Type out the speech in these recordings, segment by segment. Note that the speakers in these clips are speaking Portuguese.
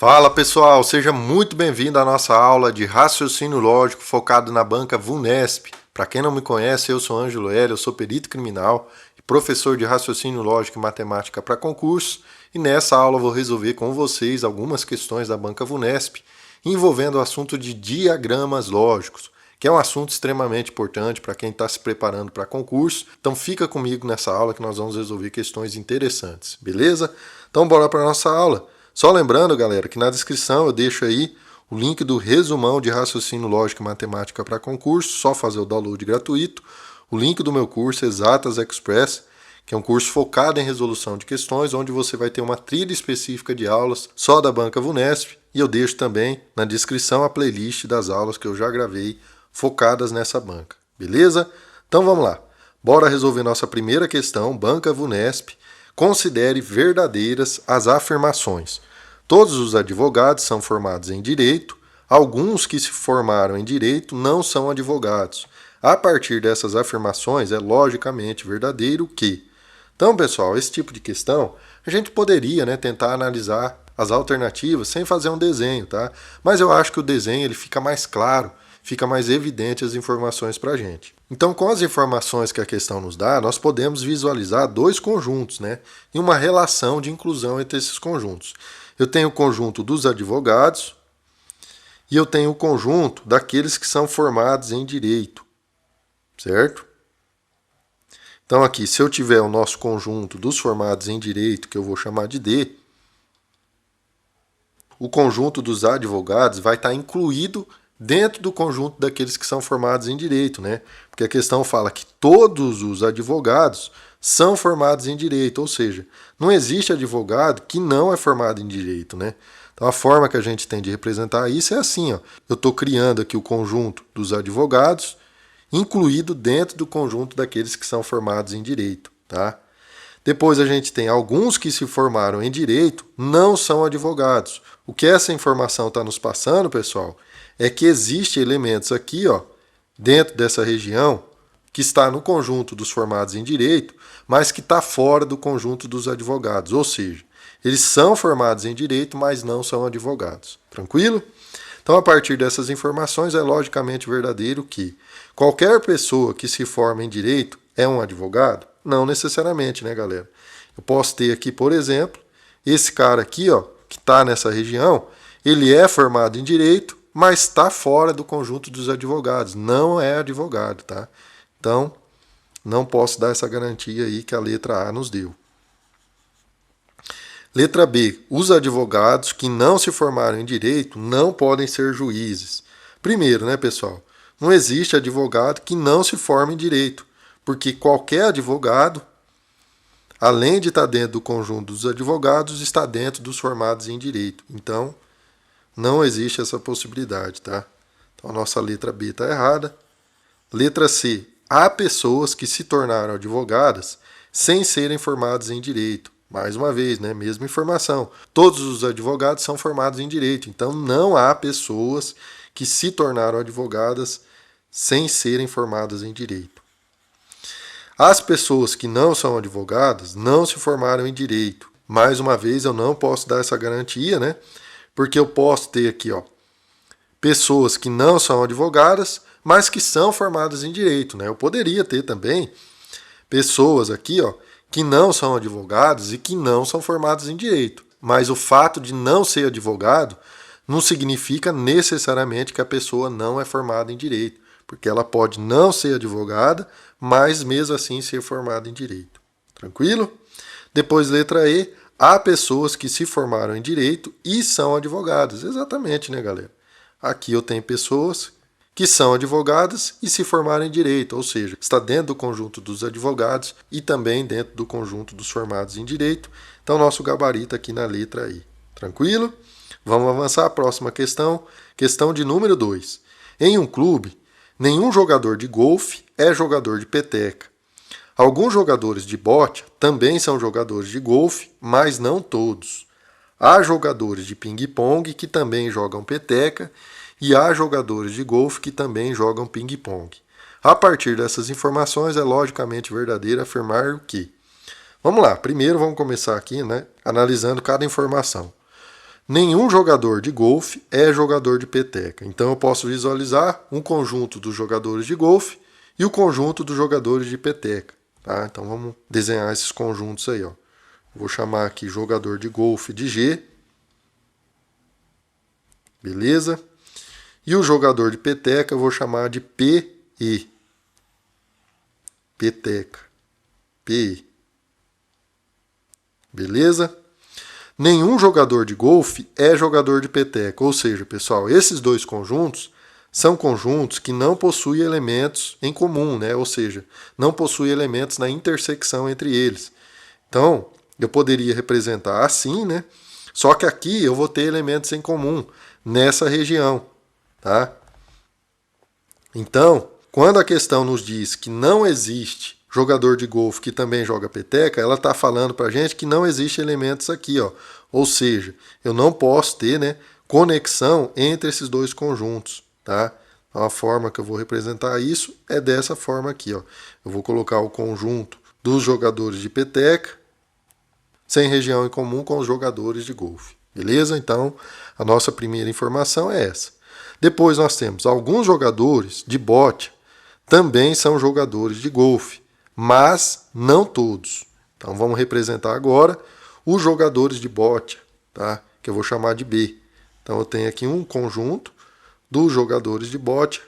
Fala pessoal, seja muito bem-vindo à nossa aula de raciocínio lógico focado na banca VUNESP. Para quem não me conhece, eu sou Ângelo Hélio, eu sou perito criminal e professor de raciocínio lógico e matemática para concurso. E nessa aula eu vou resolver com vocês algumas questões da banca VUNESP envolvendo o assunto de diagramas lógicos, que é um assunto extremamente importante para quem está se preparando para concurso. Então fica comigo nessa aula que nós vamos resolver questões interessantes, beleza? Então bora para a nossa aula. Só lembrando, galera, que na descrição eu deixo aí o link do resumão de raciocínio lógico e matemática para concurso, só fazer o download gratuito, o link do meu curso Exatas Express, que é um curso focado em resolução de questões, onde você vai ter uma trilha específica de aulas só da banca VUNESP, e eu deixo também na descrição a playlist das aulas que eu já gravei focadas nessa banca, beleza? Então vamos lá, bora resolver nossa primeira questão, banca VUNESP. Considere verdadeiras as afirmações. Todos os advogados são formados em direito, alguns que se formaram em direito não são advogados. A partir dessas afirmações, é logicamente verdadeiro que... Então, pessoal, esse tipo de questão, a gente poderia tentar analisar as alternativas sem fazer um desenho, tá? Mas eu acho que o desenho ele fica mais claro, fica mais evidente as informações para a gente. Então, com as informações que a questão nos dá, nós podemos visualizar dois conjuntos, e uma relação de inclusão entre esses conjuntos. Eu tenho o conjunto dos advogados e eu tenho o conjunto daqueles que são formados em direito, certo? Então, aqui, se eu tiver o nosso conjunto dos formados em direito, que eu vou chamar de D, o conjunto dos advogados vai estar incluído dentro do conjunto daqueles que são formados em direito, Porque a questão fala que todos os advogados são formados em direito, ou seja, não existe advogado que não é formado em direito, Então a forma que a gente tem de representar isso é assim, eu estou criando aqui o conjunto dos advogados, incluído dentro do conjunto daqueles que são formados em direito, tá? Depois a gente tem alguns que se formaram em direito, não são advogados. O que essa informação está nos passando, pessoal, é que existem elementos aqui, dentro dessa região, que está no conjunto dos formados em direito, mas que está fora do conjunto dos advogados. Ou seja, eles são formados em direito, mas não são advogados. Tranquilo? Então, a partir dessas informações, é logicamente verdadeiro que qualquer pessoa que se forma em direito é um advogado? Não necessariamente, galera? Eu posso ter aqui, por exemplo, esse cara aqui, que está nessa região, ele é formado em direito, mas está fora do conjunto dos advogados, não é advogado, tá? Então, não posso dar essa garantia aí que a letra A nos deu. Letra B. Os advogados que não se formaram em direito não podem ser juízes. Primeiro, pessoal, não existe advogado que não se forme em direito, porque qualquer advogado, além de estar dentro do conjunto dos advogados, está dentro dos formados em direito. Então, não existe essa possibilidade, tá? Então a nossa letra B está errada. Letra C. Há pessoas que se tornaram advogadas sem serem formadas em direito. Mais uma vez, mesma informação. Todos os advogados são formados em direito. Então não há pessoas que se tornaram advogadas sem serem formadas em direito. As pessoas que não são advogadas não se formaram em direito. Mais uma vez, eu não posso dar essa garantia, Porque eu posso ter aqui, pessoas que não são advogadas, mas que são formadas em direito, Eu poderia ter também pessoas aqui, que não são advogados e que não são formados em direito. Mas o fato de não ser advogado não significa necessariamente que a pessoa não é formada em direito, porque ela pode não ser advogada, mas mesmo assim ser formada em direito. Tranquilo? Depois, letra E. Há pessoas que se formaram em direito e são advogados. Exatamente, galera? Aqui eu tenho pessoas que são advogadas e se formaram em direito, ou seja, está dentro do conjunto dos advogados e também dentro do conjunto dos formados em direito. Então, nosso gabarito aqui na letra I. Tranquilo? Vamos avançar à próxima questão. Questão de número 2. Em um clube, nenhum jogador de golfe é jogador de peteca. Alguns jogadores de bote também são jogadores de golfe, mas não todos. Há jogadores de ping-pong que também jogam peteca e há jogadores de golfe que também jogam ping-pong. A partir dessas informações, é logicamente verdadeiro afirmar o que? Vamos lá, primeiro vamos começar aqui, analisando cada informação. nenhum jogador de golfe é jogador de peteca. Então eu posso visualizar um conjunto dos jogadores de golfe e o conjunto dos jogadores de peteca. Tá? Então vamos desenhar esses conjuntos aí. Ó. Vou chamar aqui jogador de golfe de G. Beleza? E o jogador de peteca eu vou chamar de PE. Peteca. PE. Beleza? Nenhum jogador de golfe é jogador de peteca. Ou seja, pessoal, esses dois conjuntos são conjuntos que não possuem elementos em comum, né? Ou seja, não possuem elementos na intersecção entre eles. Então, eu poderia representar assim, né? Só que aqui eu vou ter elementos em comum nessa região, tá? Então, quando a questão nos diz que não existe jogador de golfe que também joga peteca, ela está falando para a gente que não existe elementos aqui, ó. Ou seja, eu não posso ter, né, conexão entre esses dois conjuntos, tá? Então, a forma que eu vou representar isso é dessa forma aqui, ó. Eu vou colocar o conjunto dos jogadores de peteca sem região em comum com os jogadores de golfe. Beleza? Então, a nossa primeira informação é essa. Depois nós temos alguns jogadores de bote também são jogadores de golfe, mas não todos. Então vamos representar agora os jogadores de bote, tá? Que eu vou chamar de B. Então eu tenho aqui um conjunto dos jogadores de bote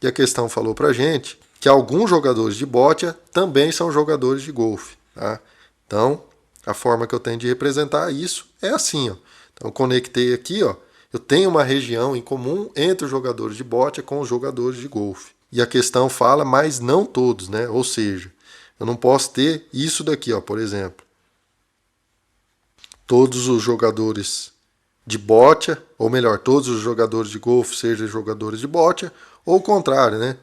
e a questão falou pra gente que alguns jogadores de bote também são jogadores de golfe, tá? Então, a forma que eu tenho de representar isso é assim, ó. Então eu conectei aqui, ó. Eu tenho uma região em comum entre os jogadores de bote com os jogadores de golfe. E a questão fala, mas não todos, né? Ou seja, eu não posso ter isso daqui, ó, por exemplo. Todos os jogadores de bote, ou melhor, todos os jogadores de golfe sejam jogadores de bote, ou o contrário, né?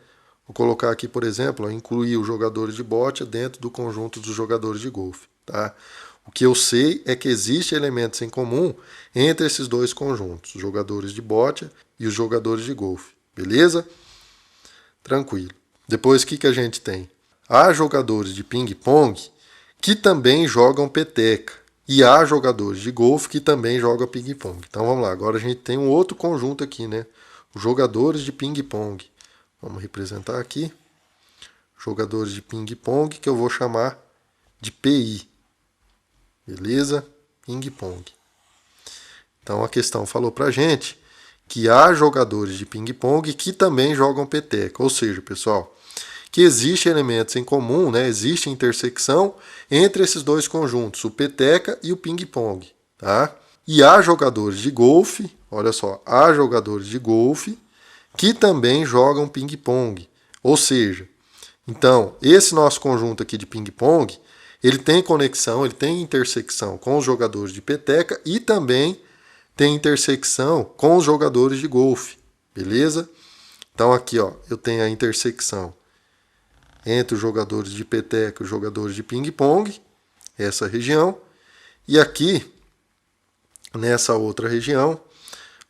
Vou colocar aqui, por exemplo, ó, incluir os jogadores de bote dentro do conjunto dos jogadores de golfe, tá? O que eu sei é que existem elementos em comum entre esses dois conjuntos, os jogadores de bote e os jogadores de golfe. Beleza? Tranquilo. Depois, o que a gente tem? Há jogadores de ping-pong que também jogam peteca. E há jogadores de golfe que também jogam ping-pong. Então, vamos lá. Agora a gente tem um outro conjunto aqui, né? Os jogadores de ping-pong. Vamos representar aqui. Jogadores de ping-pong que eu vou chamar de PI. Beleza? Ping-pong. Então a questão falou pra gente que há jogadores de ping-pong que também jogam peteca. Ou seja, pessoal, que existem elementos em comum, né? Existe intersecção entre esses dois conjuntos, o peteca e o ping-pong. Tá? E há jogadores de golfe, olha só, há jogadores de golfe que também jogam ping-pong. Ou seja, então, esse nosso conjunto aqui de ping-pong, ele tem conexão, ele tem intersecção com os jogadores de peteca e também tem intersecção com os jogadores de golfe, beleza? Então aqui, ó, eu tenho a intersecção entre os jogadores de peteca e os jogadores de ping-pong, essa região, e aqui, nessa outra região,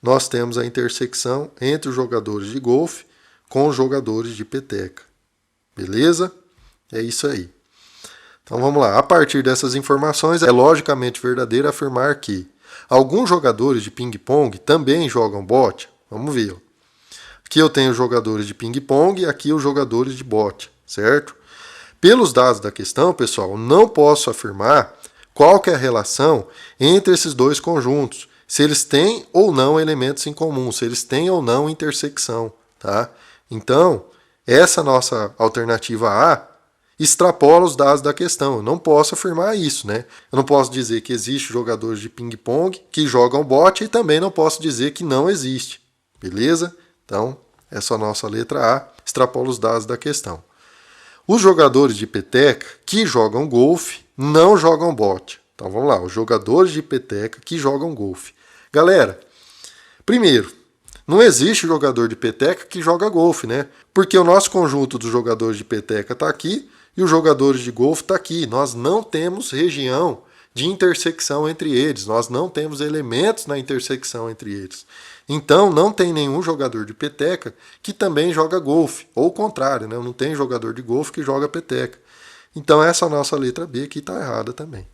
nós temos a intersecção entre os jogadores de golfe com os jogadores de peteca, beleza? É isso aí. Então vamos lá, a partir dessas informações é logicamente verdadeiro afirmar que alguns jogadores de ping-pong também jogam bote. Vamos ver. Ó. Aqui eu tenho jogadores de ping-pong e aqui os jogadores de bote, certo? Pelos dados da questão, pessoal, não posso afirmar qual que é a relação entre esses dois conjuntos, se eles têm ou não elementos em comum, se eles têm ou não intersecção, tá? Então, essa nossa alternativa A extrapola os dados da questão. Eu não posso afirmar isso, né? Eu não posso dizer que existe jogadores de ping-pong que jogam bote e também não posso dizer que não existe. Beleza? Então, essa é a nossa letra A, extrapola os dados da questão. Os jogadores de peteca que jogam golfe não jogam bote. Então, vamos lá. Os jogadores de peteca que jogam golfe. Galera, primeiro, não existe jogador de peteca que joga golfe, né? Porque o nosso conjunto dos jogadores de peteca está aqui e os jogadores de golfe está aqui. Nós não temos região de intersecção entre eles. Nós não temos elementos na intersecção entre eles. Então, não tem nenhum jogador de peteca que também joga golfe. Ou o contrário, né? Não tem jogador de golfe que joga peteca. Então, essa nossa letra B aqui está errada também.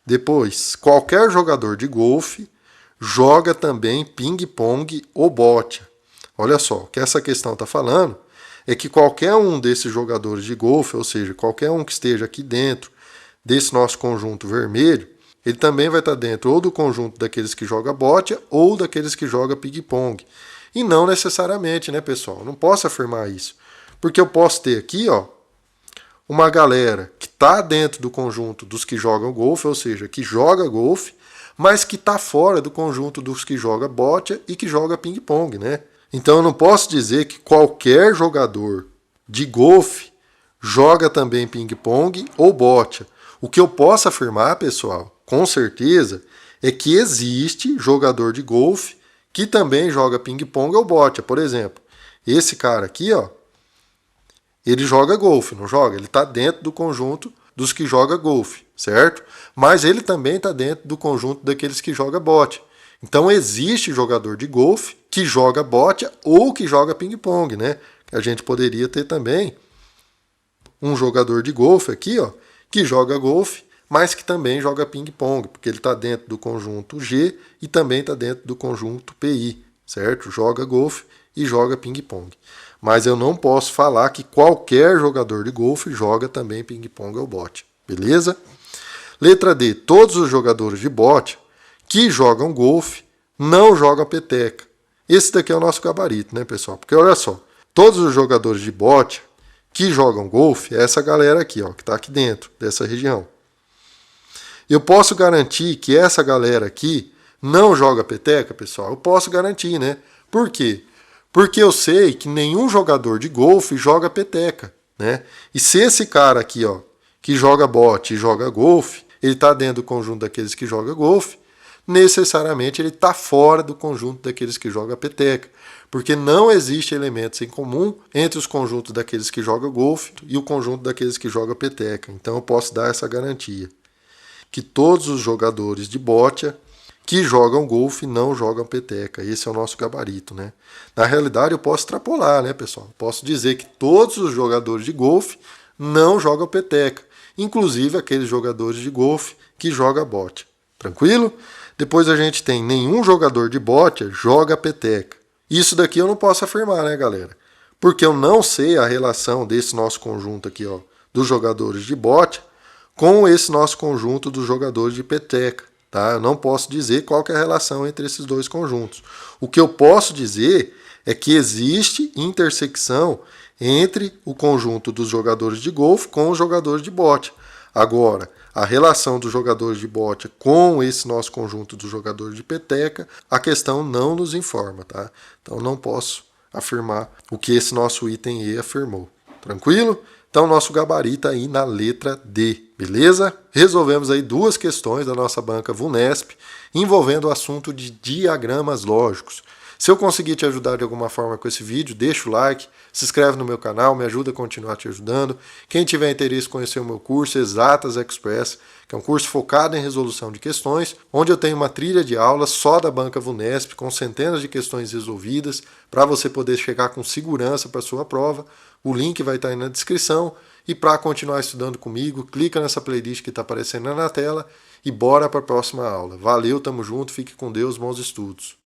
Depois, qualquer jogador de golfe joga também ping-pong ou boccia. Olha só, o que essa questão está falando é que qualquer um desses jogadores de golfe, ou seja, qualquer um que esteja aqui dentro desse nosso conjunto vermelho, ele também vai estar dentro ou do conjunto daqueles que jogam boccia ou daqueles que jogam ping-pong. E não necessariamente, né, pessoal? Não posso afirmar isso. Porque eu posso ter aqui, ó, uma galera que está dentro do conjunto dos que jogam golfe, ou seja, que joga golfe, mas que está fora do conjunto dos que joga boccia e que joga ping-pong, né? Então eu não posso dizer que qualquer jogador de golfe joga também ping-pong ou boccia. O que eu posso afirmar, pessoal, com certeza, é que existe jogador de golfe que também joga ping-pong ou boccia. Por exemplo, esse cara aqui, ó, ele joga golfe, não joga? Ele está dentro do conjunto dos que joga golfe, certo? Mas ele também está dentro do conjunto daqueles que joga boccia. Então existe jogador de golfe que joga boccia ou que joga ping-pong, né? A gente poderia ter também um jogador de golfe aqui, ó, que joga golfe, mas que também joga ping-pong, porque ele está dentro do conjunto G e também está dentro do conjunto PI, certo? Joga golfe e joga ping-pong. Mas eu não posso falar que qualquer jogador de golfe joga também ping-pong ou boccia, beleza? Letra D. Todos os jogadores de boccia que jogam golfe não jogam peteca. Esse daqui é o nosso gabarito, né, pessoal? Porque olha só, todos os jogadores de boccia que jogam golfe é essa galera aqui, ó, que está aqui dentro dessa região. Eu posso garantir que essa galera aqui não joga peteca, pessoal? Eu posso garantir, né? Por quê? Porque eu sei que nenhum jogador de golfe joga peteca, né? E se esse cara aqui, ó, que joga bote e joga golfe, ele está dentro do conjunto daqueles que joga golfe, necessariamente ele está fora do conjunto daqueles que joga peteca, porque não existe elementos em comum entre os conjuntos daqueles que joga golfe e o conjunto daqueles que joga peteca. Então eu posso dar essa garantia, que todos os jogadores de boccia que jogam golfe não jogam peteca. Esse é o nosso gabarito, né? Na realidade, eu posso extrapolar, né, pessoal? Posso dizer que todos os jogadores de golfe não jogam peteca, inclusive aqueles jogadores de golfe que jogam boccia. Tranquilo? Depois a gente tem nenhum jogador de boccia joga peteca. Isso daqui eu não posso afirmar, né, galera? Porque eu não sei a relação desse nosso conjunto aqui, ó, dos jogadores de boccia com esse nosso conjunto dos jogadores de peteca. Tá? Eu não posso dizer qual que é a relação entre esses dois conjuntos. O que eu posso dizer é que existe intersecção entre o conjunto dos jogadores de golfe com os jogadores de boccia. Agora, a relação dos jogadores de boccia com esse nosso conjunto dos jogadores de peteca, a questão não nos informa. Tá? Então não posso afirmar o que esse nosso item E afirmou. Tranquilo? Então, nosso gabarito aí na letra D, beleza? Resolvemos aí duas questões da nossa banca VUNESP envolvendo o assunto de diagramas lógicos. Se eu conseguir te ajudar de alguma forma com esse vídeo, deixa o like, se inscreve no meu canal, me ajuda a continuar te ajudando. Quem tiver interesse em conhecer o meu curso Exatas Express, que é um curso focado em resolução de questões, onde eu tenho uma trilha de aulas só da banca VUNESP, com centenas de questões resolvidas, para você poder chegar com segurança para a sua prova. O link vai estar aí na descrição. E para continuar estudando comigo, clica nessa playlist que está aparecendo na tela e bora para a próxima aula. Valeu, tamo junto, fique com Deus, bons estudos.